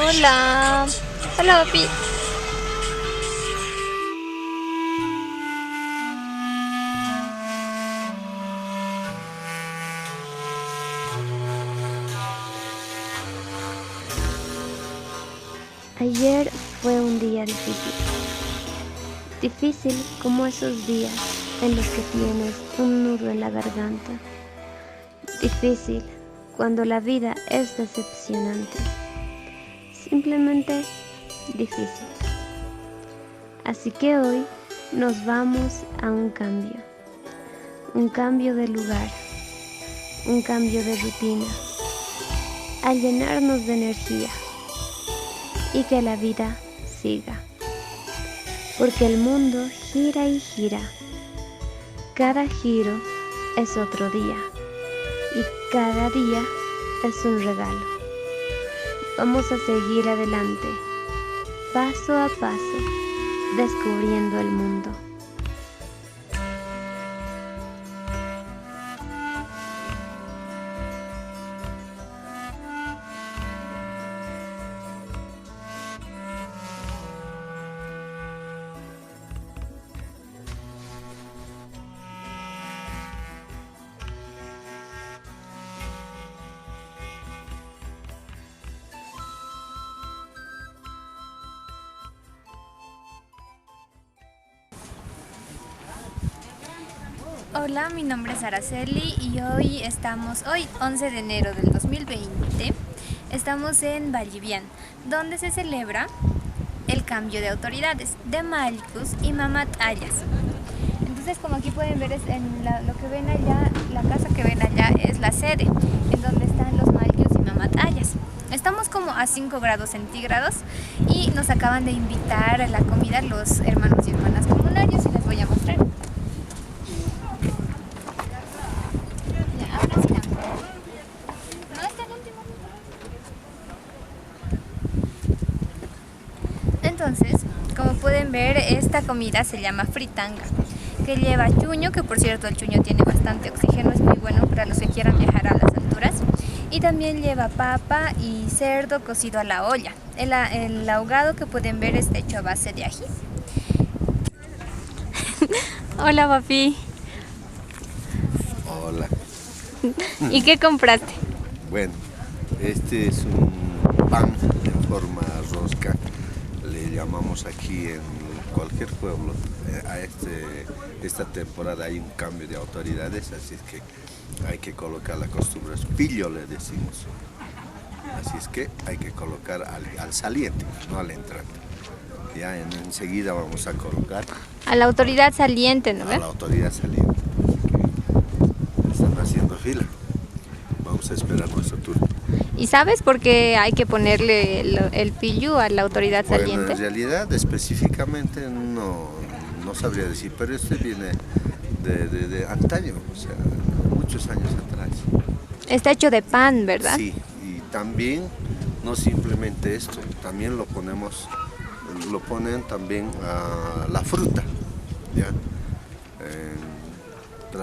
Hola. Hola, papi. Ayer fue un día difícil. Difícil como esos días en los que tienes un nudo en la garganta. Difícil cuando la vida es decepcionante. Simplemente difícil. Así que hoy nos vamos a un cambio. Un cambio de lugar. Un cambio de rutina. A llenarnos de energía. Y que la vida siga. Porque el mundo gira y gira. Cada giro es otro día. Y cada día es un regalo. Vamos a seguir adelante, paso a paso, descubriendo el mundo. Hola, mi nombre es Araceli y hoy 11 de enero del 2020, estamos en Vallivian, donde se celebra el cambio de autoridades de Malcus y Mamat Ayas. Entonces, como aquí pueden ver, lo que ven allá, la casa que ven allá es la sede, en donde están los Malcus y Mamat Ayas. Estamos como a 5 grados centígrados y nos acaban de invitar a la comida los hermanos y hermanas comunarios y les voy a mostrar. Entonces, como pueden ver, esta comida se llama fritanga, que lleva chuño, que por cierto el chuño tiene bastante oxígeno, es muy bueno para los que quieran viajar a las alturas. Y también lleva papa y cerdo cocido a la olla. El ahogado que pueden ver está hecho a base de ají. Hola, papi. Hola. ¿Y qué compraste? Bueno, este es un pan en forma rosca. Le llamamos aquí en cualquier pueblo. Esta temporada hay un cambio de autoridades, así es que hay que colocar la costumbre. Pillo le decimos. Así es que hay que colocar al saliente, no al entrante. Ya enseguida vamos a colocar A la autoridad saliente, ¿no? a la autoridad saliente. Están haciendo fila. Vamos a esperar nuestro turno. ¿Y sabes por qué hay que ponerle el pillo a la autoridad saliente? Bueno, en realidad específicamente no sabría decir, pero este viene de antaño, o sea, muchos años atrás. Está hecho de pan, ¿verdad? Sí, y también no simplemente esto, también lo ponen también a la fruta, ¿ya?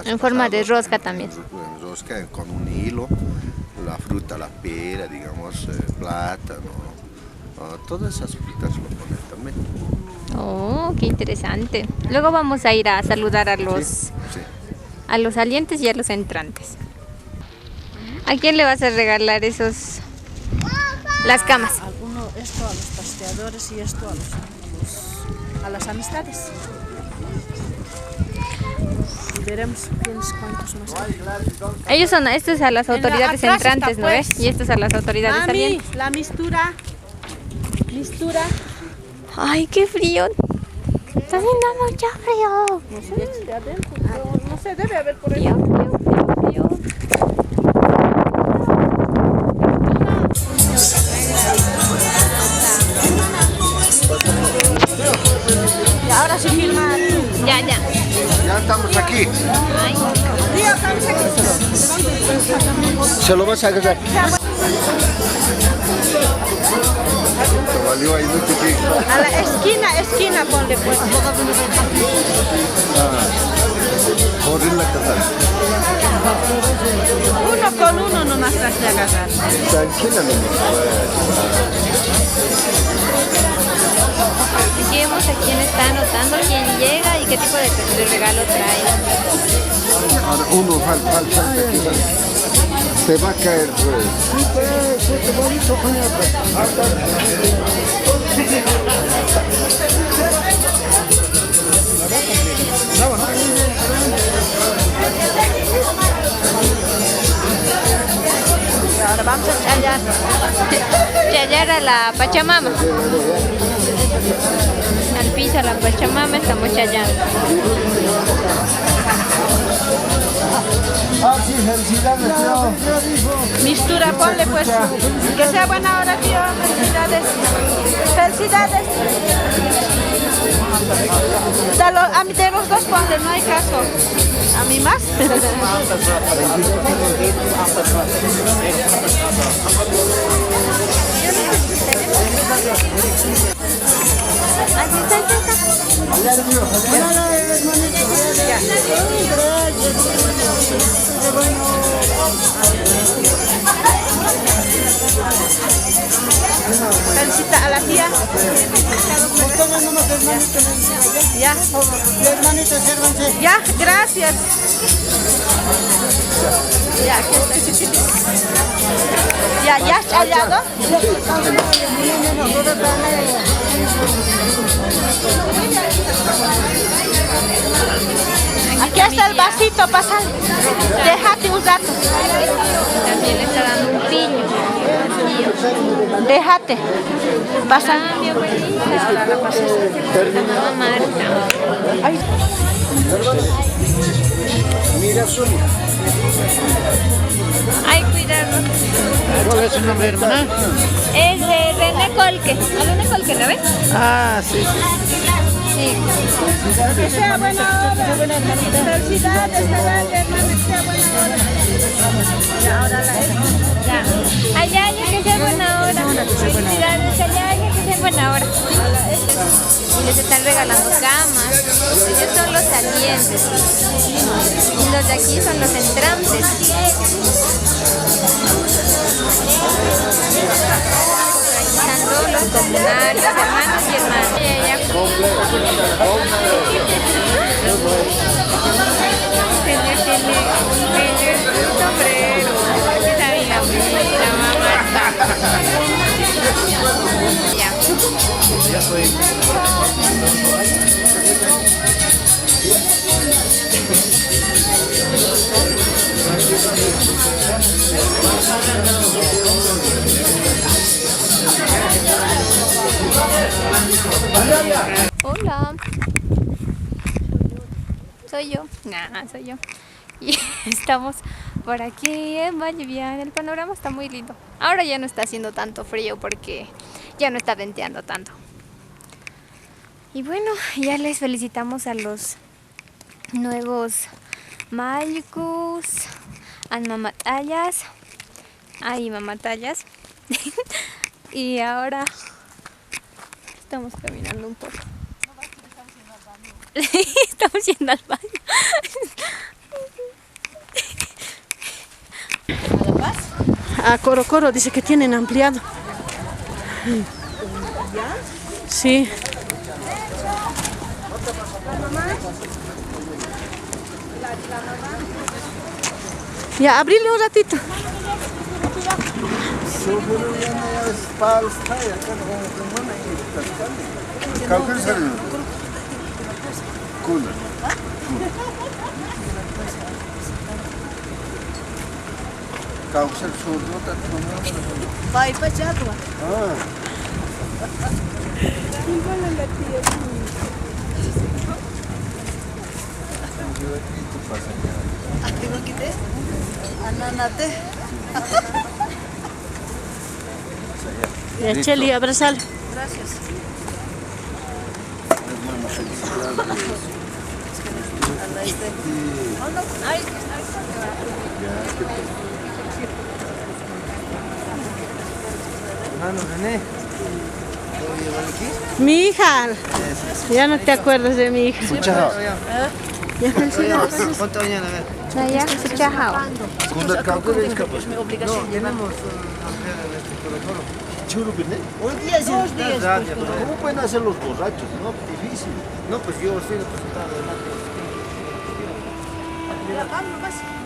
En forma de rosca también. En rosca con un hilo, la fruta, la pera, digamos, plátano, todas esas frutas lo ponen también. Oh, qué interesante. Luego vamos a ir a saludar a los salientes y a los entrantes. ¿A quién le vas a regalar las camas? Esto a los pasteadores y esto a las amistades. Y veremos cuántos más hay. Esto es a las autoridades atrás entrantes, está, ¿no ves? pues. Y esto es a las autoridades Mami, salientes. la mistura. Ay, qué frío. Está haciendo mucho frío. No sé, de adentro, no sé, debe haber por ahí. Frío. Y ahora sí filmar. Ya. Ya estamos aquí. Ay. Se lo vas a agarrar. Valió ahí mucho tiempo. A la esquina ponle pues. Correr la casa. Uno con uno nomás hay que agarrar. Tranquila nomás. ¿Qué tipo de regalo trae? Ahora uno falta aquí. Te va a caer, pues. Ahora vamos a chayar. Chayar a la Pachamama. Al piso a la Pachamama estamos chayando. Sí, felicidades, tío. Mistura, ponle pues. Que sea buena hora, tío. Felicidades. Felicidades. A mí de los dos ponle, no hay caso. ¿A mí más? Felicita a la tía. Ya. Ya, gracias. Ya, ya has hallado. Aquí está el vasito, pasa. Déjate un rato. También le está dando un piño. Déjate. Pasa. Ah, mi abuelita. Ahora la pasas. La mamá Marta. Mira, Zuli. Ay, cuidado. ¿Cuál es su nombre, hermana? Es René Colque. ¿A René Colque, ¿no ves? Ah, sí. Sí. Que sea buena hora. Felicidades, hermana, que sea buena hora. Ya, ahora Ya. Ayaya, que sea buena hora. Felicidades, Ayaya, que sea buena hora. Y les están regalando camas. Ellos son los salientes. Y los de aquí son los entrantes. Están todos los comunarios, hermanos y hermanas. Tiene un sombrero. Está bien la abuelita, mamá. Ya. Hola. Soy yo. Nah, soy yo. Y estamos por aquí en Vallivian. El panorama está muy lindo. Ahora ya no está haciendo tanto frío porque ya no está venteando tanto. Y bueno, ya les felicitamos a los nuevos Malcus, a Mamatayas. Ay, Mamatayas. Y ahora estamos caminando un poco. Estamos yendo al baño. A Coro Coro dice que tienen ampliado. Sí. Ya, abrile un ratito. Ya, Cheli, abrazal. Gracias. Mi hija. Ya no te acuerdas de mi hija. Ya felicidades. Naya, chao. Kunda kalkıyor. Es mi obligación llevar. churubine. Un día sí, 2 días. Pero ¿cómo pueden hacer los borrachos? No, difícil. No, pues yo estoy representado de Marcos.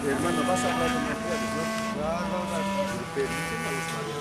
Hermano, vas a hablar de mujeres, ¿no? Permiten a los maridos.